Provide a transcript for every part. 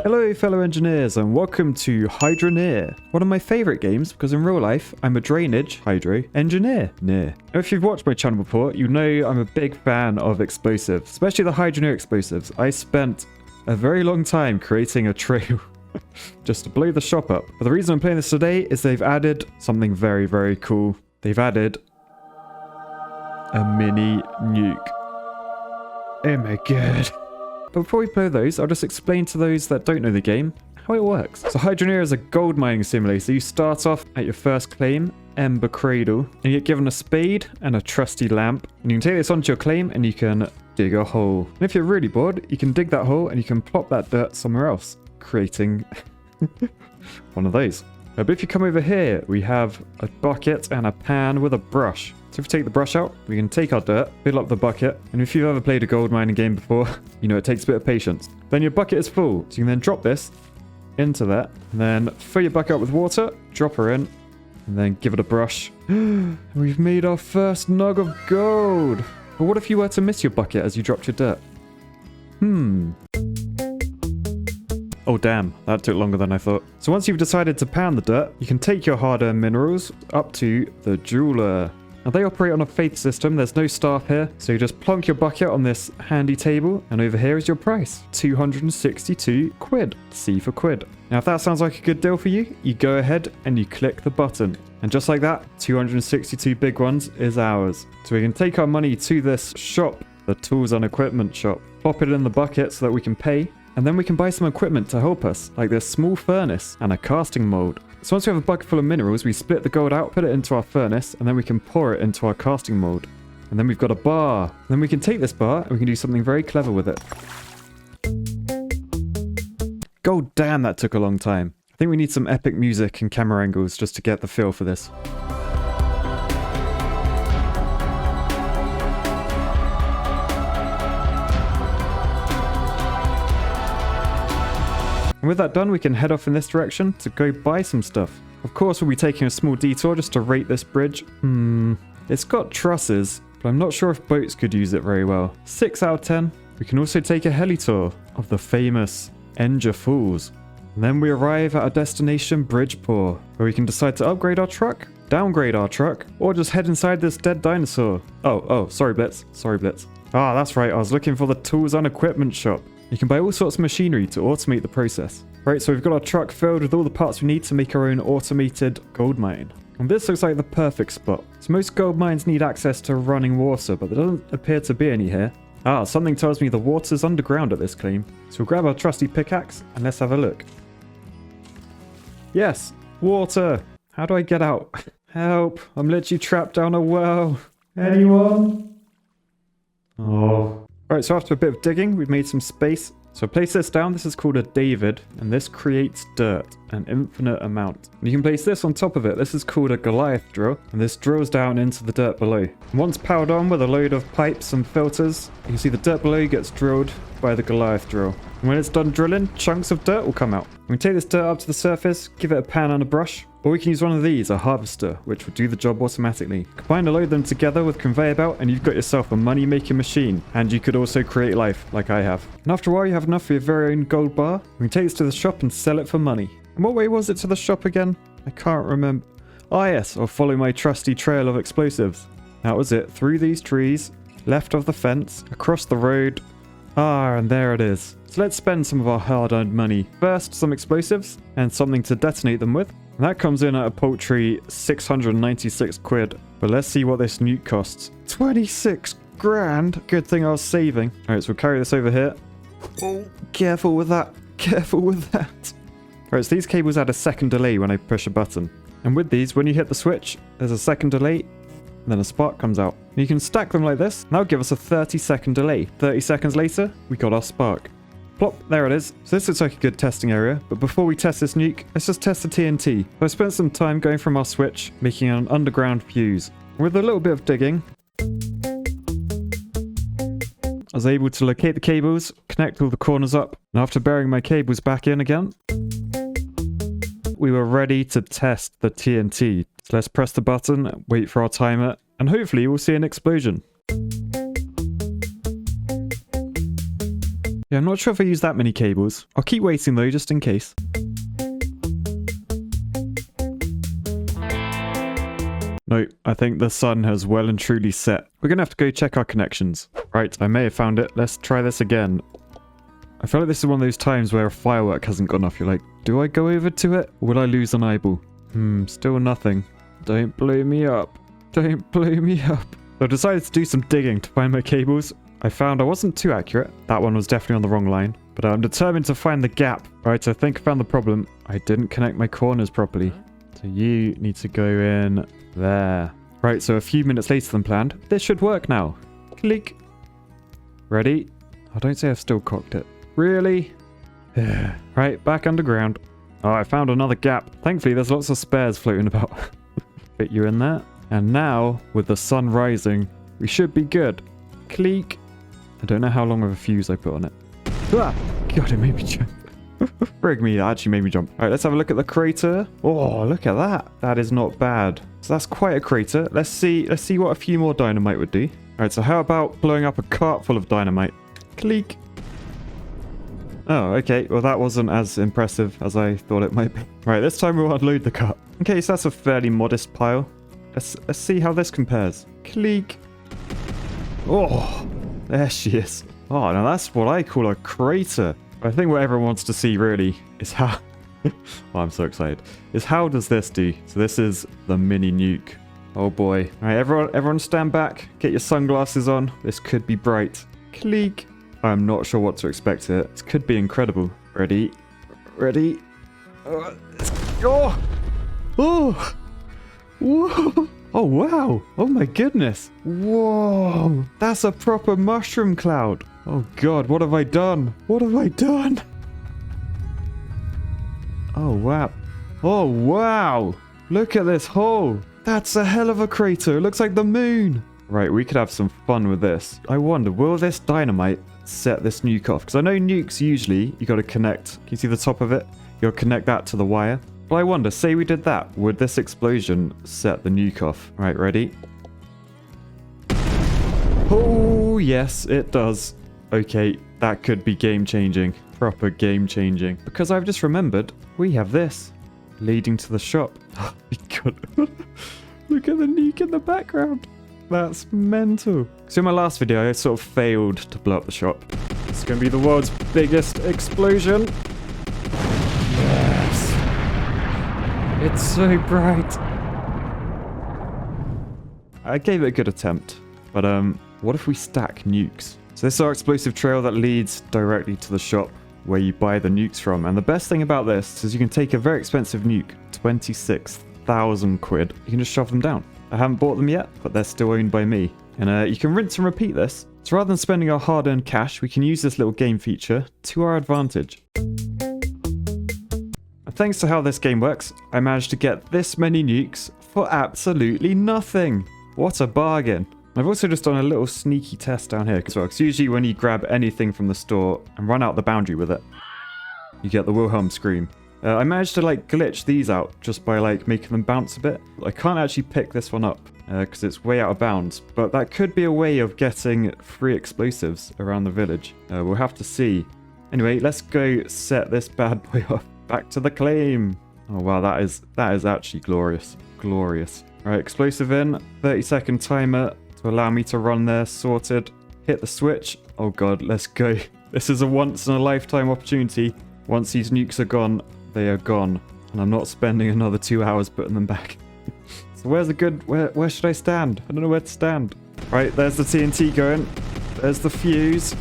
Hello fellow engineers and welcome to Hydroneer, one of my favourite games because in real life I'm a drainage hydro engineer. Now, if you've watched my channel before, you know I'm a big fan of explosives, especially the Hydroneer explosives. I spent a very long time creating a trail just to blow the shop up. But the reason I'm playing this today is they've added something very, very cool. They've added a mini nuke. Oh my god. But before we play those, I'll just explain to those that don't know the game how it works. So Hydroneer is a gold mining simulator. You start off at your first claim, Ember Cradle, and you get given a spade and a trusty lamp. And you can take this onto your claim and you can dig a hole. And if you're really bored, you can dig that hole and you can plop that dirt somewhere else, creating one of those. But if you come over here, we have a bucket and a pan with a brush. So if we take the brush out, we can take our dirt, fill up the bucket, and if you've ever played a gold mining game before, you know it takes a bit of patience. Then your bucket is full, so you can then drop this into that, and then fill your bucket up with water, drop her in, and then give it a brush. We've made our first nug of gold! But what if you were to miss your bucket as you dropped your dirt? Oh damn, that took longer than I thought. So once you've decided to pan the dirt, you can take your hard-earned minerals up to the jeweler. Now they operate on a faith system, there's no staff here, so you just plonk your bucket on this handy table, and over here is your price, 262 quid, C for quid. Now if that sounds like a good deal for you, you go ahead and you click the button. And just like that, 262 big ones is ours. So we can take our money to this shop, the tools and equipment shop, pop it in the bucket so that we can pay, and then we can buy some equipment to help us, like this small furnace and a casting mold. So once we have a bucket full of minerals, we split the gold out, put it into our furnace, and then we can pour it into our casting mold. And then we've got a bar. And then we can take this bar and we can do something very clever with it. God damn, that took a long time. I think we need some epic music and camera angles just to get the feel for this. And with that done, we can head off in this direction to go buy some stuff. Of course, we'll be taking a small detour just to rate this bridge. It's got trusses, but I'm not sure if boats could use it very well. 6 out of 10. We can also take a heli tour of the famous Engia Falls. And then we arrive at our destination, Bridgeport, where we can decide to upgrade our truck, downgrade our truck, or just head inside this dead dinosaur. Oh, sorry Blitz. Sorry Blitz. Ah, that's right, I was looking for the tools and equipment shop. You can buy all sorts of machinery to automate the process. Right, so we've got our truck filled with all the parts we need to make our own automated gold mine. And this looks like the perfect spot. So most gold mines need access to running water, but there doesn't appear to be any here. Ah, something tells me the water's underground at this claim. So we'll grab our trusty pickaxe and let's have a look. Yes, water! How do I get out? Help! I'm literally trapped down a well. Anyone? Oh. Alright, so after a bit of digging, we've made some space. So place this down, this is called a David, and this creates dirt, an infinite amount. And you can place this on top of it, this is called a Goliath drill, and this drills down into the dirt below. And once powered on with a load of pipes and filters, you can see the dirt below gets drilled by the Goliath drill. And when it's done drilling, chunks of dirt will come out. We can take this dirt up to the surface, give it a pan and a brush, or we can use one of these, a harvester, which will do the job automatically. Combine a load of them together with conveyor belt and you've got yourself a money-making machine. And you could also create life, like I have. And after a while you have enough for your very own gold bar. We can take this to the shop and sell it for money. And what way was it to the shop again? I can't remember. Ah yes, I'll follow my trusty trail of explosives. That was it, through these trees, left of the fence, across the road. Ah, and there it is. So let's spend some of our hard-earned money. First, some explosives, and something to detonate them with. And that comes in at a paltry 696 quid. But let's see what this nuke costs. 26 grand! Good thing I was saving. Alright, so we'll carry this over here. Oh, careful with that. Careful with that. Alright, so these cables add a second delay when I push a button. And with these, when you hit the switch, there's a second delay, and then a spark comes out. And you can stack them like this, and that'll give us a 30-second delay. 30 seconds later, we got our spark. Plop, there it is. So this looks like a good testing area, but before we test this nuke, let's just test the TNT. So I spent some time going from our switch, making an underground fuse. With a little bit of digging, I was able to locate the cables, connect all the corners up, and after burying my cables back in again, we were ready to test the TNT. So let's press the button, wait for our timer, and hopefully we'll see an explosion. Yeah, I'm not sure if I use that many cables. I'll keep waiting though, just in case. No, I think the sun has well and truly set. We're gonna have to go check our connections. Right, I may have found it. Let's try this again. I feel like this is one of those times where a firework hasn't gone off. You're like, do I go over to it? Or will I lose an eyeball? Still nothing. Don't blow me up. Don't blow me up. So I decided to do some digging to find my cables. I found I wasn't too accurate. That one was definitely on the wrong line. But I'm determined to find the gap. Right, I think I found the problem. I didn't connect my corners properly. So you need to go in there. Right, so a few minutes later than planned. This should work now. Click. Ready? Oh, don't say I've still cocked it. Really? Right, back underground. Oh, I found another gap. Thankfully, there's lots of spares floating about. Fit you in there. And now, with the sun rising, we should be good. Click. I don't know how long of a fuse I put on it. Ah! God, it made me jump. Frig me, that actually made me jump. Alright, let's have a look at the crater. Oh, look at that. That is not bad. So that's quite a crater. Let's see what a few more dynamite would do. Alright, so how about blowing up a cart full of dynamite? Click. Oh, okay. Well, that wasn't as impressive as I thought it might be. Right, this time we'll unload the cart. Okay, so that's a fairly modest pile. Let's see how this compares. Click. Oh, there she is. Oh, now that's what I call a crater. I think what everyone wants to see really is how... oh, I'm so excited. Is how does this do? So this is the mini nuke. Oh boy. All right, everyone stand back. Get your sunglasses on. This could be bright. Click. I'm not sure what to expect here. This could be incredible. Ready? Ready? Oh! Oh! Whoa! Oh, wow! Oh my goodness! Whoa! That's a proper mushroom cloud! Oh god, what have I done? What have I done? Oh wow! Oh wow! Look at this hole! That's a hell of a crater! It looks like the moon! Right, we could have some fun with this. I wonder, will this dynamite set this nuke off? Because I know nukes usually, you got to connect. Can you see the top of it? You got to connect that to the wire. But I wonder, say we did that, would this explosion set the nuke off? Right, ready? Oh, yes, it does. Okay, that could be game-changing. Proper game-changing. Because I've just remembered, we have this. Leading to the shop. Oh my god. Look at the nuke in the background. That's mental. So in my last video, I sort of failed to blow up the shop. It's going to be the world's biggest explosion. Yes. It's so bright. I gave it a good attempt. But what if we stack nukes? So this is our explosive trail that leads directly to the shop where you buy the nukes from. And the best thing about this is you can take a very expensive nuke, 26,000 quid. You can just shove them down. I haven't bought them yet, but they're still owned by me. And you can rinse and repeat this. So rather than spending our hard-earned cash, we can use this little game feature to our advantage. And thanks to how this game works, I managed to get this many nukes for absolutely nothing. What a bargain. I've also just done a little sneaky test down here as well, because usually when you grab anything from the store and run out the boundary with it, you get the Wilhelm scream. I managed to glitch these out just by making them bounce a bit. I can't actually pick this one up because it's way out of bounds, but that could be a way of getting free explosives around the village. We'll have to see. Anyway, let's go set this bad boy off. Back to the claim. Oh wow, that is actually glorious. Glorious. All right, explosive in. 30-second timer to allow me to run there. Sorted. Hit the switch. Oh god, let's go. This is a once-in-a-lifetime opportunity. Once these nukes are gone, they are gone. And I'm not spending another 2 hours putting them back. So where's the good... Where should I stand? I don't know where to stand. Right, there's the TNT going. There's the fuse.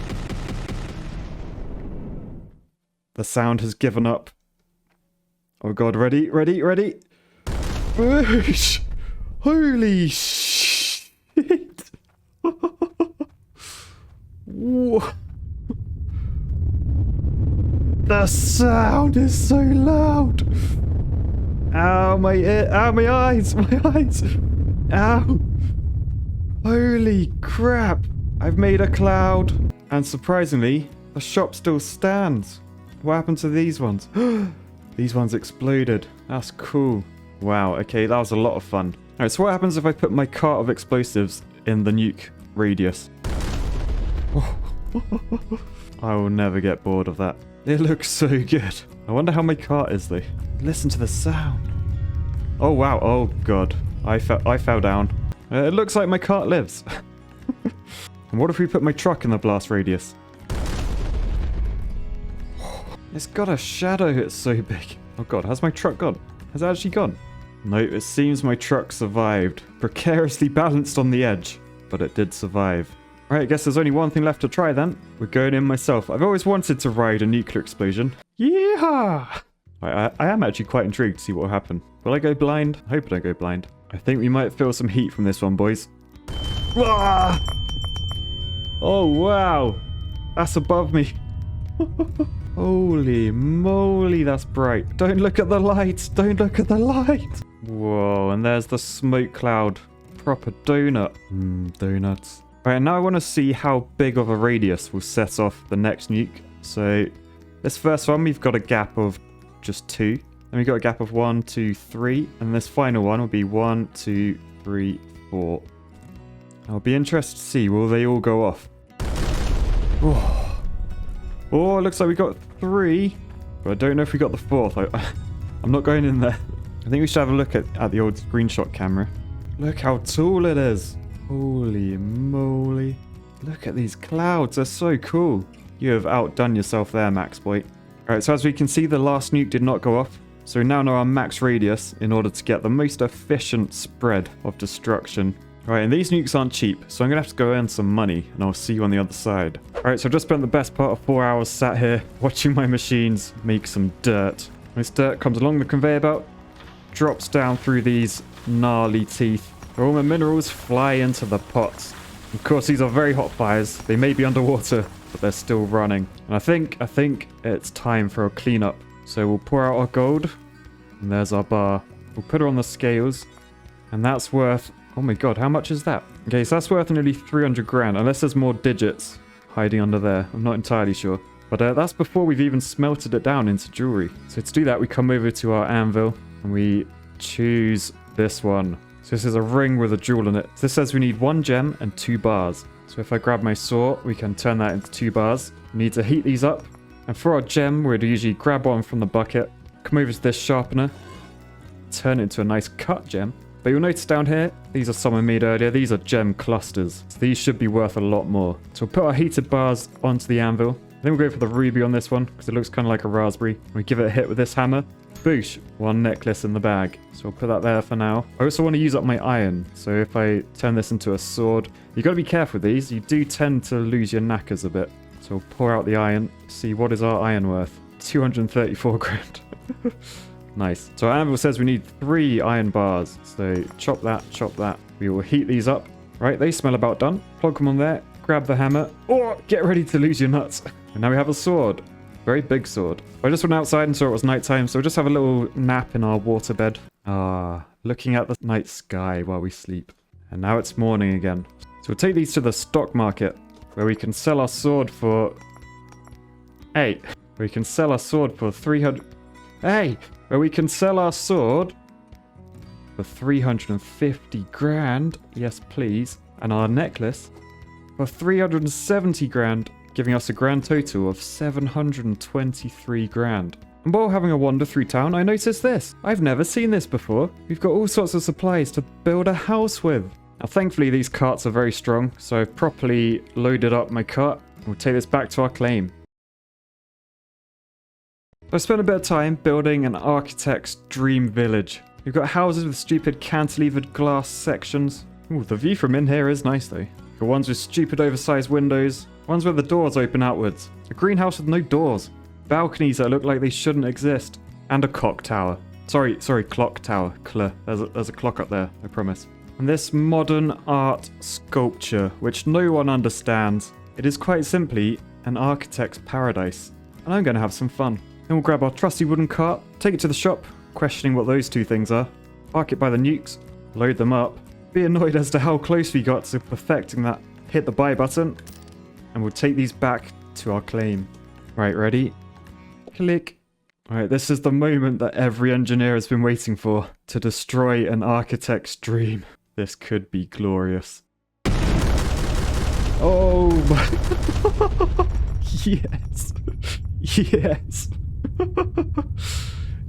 The sound has given up. Oh god, ready, ready, ready. Boosh! Holy shit! Whoa. The sound is so loud. Ow, my ear. Ow, my eyes. My eyes. Ow. Holy crap. I've made a cloud. And surprisingly, the shop still stands. What happened to these ones? These ones exploded. That's cool. Wow, okay, that was a lot of fun. Alright, so what happens if I put my cart of explosives in the nuke radius? I will never get bored of that. It looks so good. I wonder how my cart is though. Listen to the sound. Oh wow, oh god. I fell down. It looks like my cart lives. And what if we put my truck in the blast radius? It's got a shadow, it's so big. Oh god, has my truck gone? Has it actually gone? No, it seems my truck survived. Precariously balanced on the edge. But it did survive. Alright, I guess there's only one thing left to try then. We're going in myself. I've always wanted to ride a nuclear explosion. Yeehaw! I am actually quite intrigued to see what will happen. Will I go blind? I hope I don't go blind. I think we might feel some heat from this one, boys. Ah! Oh, wow. That's above me. Holy moly, that's bright. Don't look at the light. Don't look at the light. Whoa, and there's the smoke cloud. Proper donut. Donuts. Alright, now I want to see how big of a radius will set off the next nuke. So, this first one, we've got a gap of just 2. Then we've got a gap of 1, 2, 3. And this final one will be 1, 2, 3, 4. I'll be interested to see, will they all go off? Oh, it looks like we got 3. But I don't know if we got the 4th. I'm not going in there. I think we should have a look at the old screenshot camera. Look how tall it is. Holy moly. Look at these clouds. They're so cool. You have outdone yourself there, Maxploit. Alright, so as we can see, the last nuke did not go off. So we now know our max radius in order to get the most efficient spread of destruction. Alright, and these nukes aren't cheap, so I'm going to have to go earn some money, and I'll see you on the other side. Alright, so I've just spent the best part of 4 hours sat here, watching my machines make some dirt. This dirt comes along the conveyor belt, drops down through these gnarly teeth. All the minerals fly into the pots. Of course, these are very hot fires. They may be underwater, but they're still running. And I think it's time for a cleanup. So we'll pour out our gold, and there's our bar. We'll put her on the scales, and that's worth... Oh my god, how much is that? Okay, so that's worth nearly 300 grand, unless there's more digits hiding under there. I'm not entirely sure. But that's before we've even smelted it down into jewelry. So to do that, we come over to our anvil, and we choose this one. So this is a ring with a jewel in it. So this says we need 1 gem and 2 bars. So if I grab my saw, we can turn that into 2 bars. We need to heat these up. And for our gem, we'd usually grab one from the bucket, come over to this sharpener, turn it into a nice cut gem. But you'll notice down here, these are some I made earlier. These are gem clusters. So these should be worth a lot more. So we'll put our heated bars onto the anvil. Then we'll go for the ruby on this one, because it looks kind of like a raspberry. We give it a hit with this hammer. Boosh! 1 necklace in the bag. So we'll put that there for now. I also want to use up my iron. So if I turn this into a sword, you've got to be careful with these. You do tend to lose your knackers a bit. So we'll pour out the iron. See, what is our iron worth? 234 grand. Nice. So our anvil says we need 3 iron bars. So chop that. We will heat these up. Right, they smell about done. Plug them on there. Grab the hammer. Oh, get ready to lose your nuts. And now we have a sword. Very big sword. I just went outside and saw it was nighttime, so we'll just have a little nap in our waterbed. Looking at the night sky while we sleep. And now it's morning again. So we'll take these to the stock market, where we can sell our sword for... Hey! We can sell our sword for 300... Hey! Where we can sell our sword for 350 grand. Yes, please. And our necklace for 370 grand. Giving us a grand total of 723 grand. And while having a wander through town, I noticed this. I've never seen this before. We've got all sorts of supplies to build a house with. Now, thankfully, these carts are very strong, so I've properly loaded up my cart. We'll take this back to our claim. I spent a bit of time building an architect's dream village. We've got houses with stupid cantilevered glass sections. Ooh, the view from in here is nice though. We've got ones with stupid oversized windows. Ones where the doors open outwards. A greenhouse with no doors. Balconies that look like they shouldn't exist. And a clock tower. Sorry, clock tower. There's a clock up there, I promise. And this modern art sculpture, which no one understands. It is quite simply an architect's paradise. And I'm going to have some fun. Then we'll grab our trusty wooden cart, take it to the shop, questioning what those 2 things are. Park it by the nukes, load them up. Be annoyed as to how close we got to perfecting that. Hit the buy button. And we'll take these back to our claim. Right, ready? Click. Alright, this is the moment that every engineer has been waiting for. To destroy an architect's dream. This could be glorious. Oh my... Yes. Yes.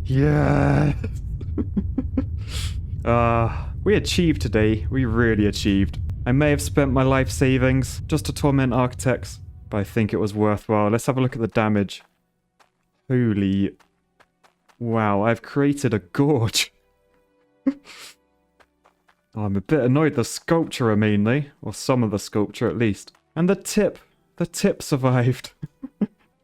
Yes. We achieved today. We really achieved. I may have spent my life savings just to torment architects, but I think it was worthwhile. Let's have a look at the damage. Holy... Wow, I've created a gorge. Oh, I'm a bit annoyed the sculpture mainly, or some of the sculpture at least. And the tip survived.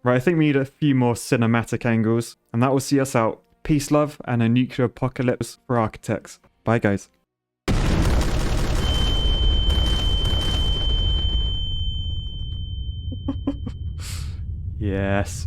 Right, I think we need a few more cinematic angles, and that will see us out. Peace, love, and a nuclear apocalypse for architects. Bye, guys. Yes.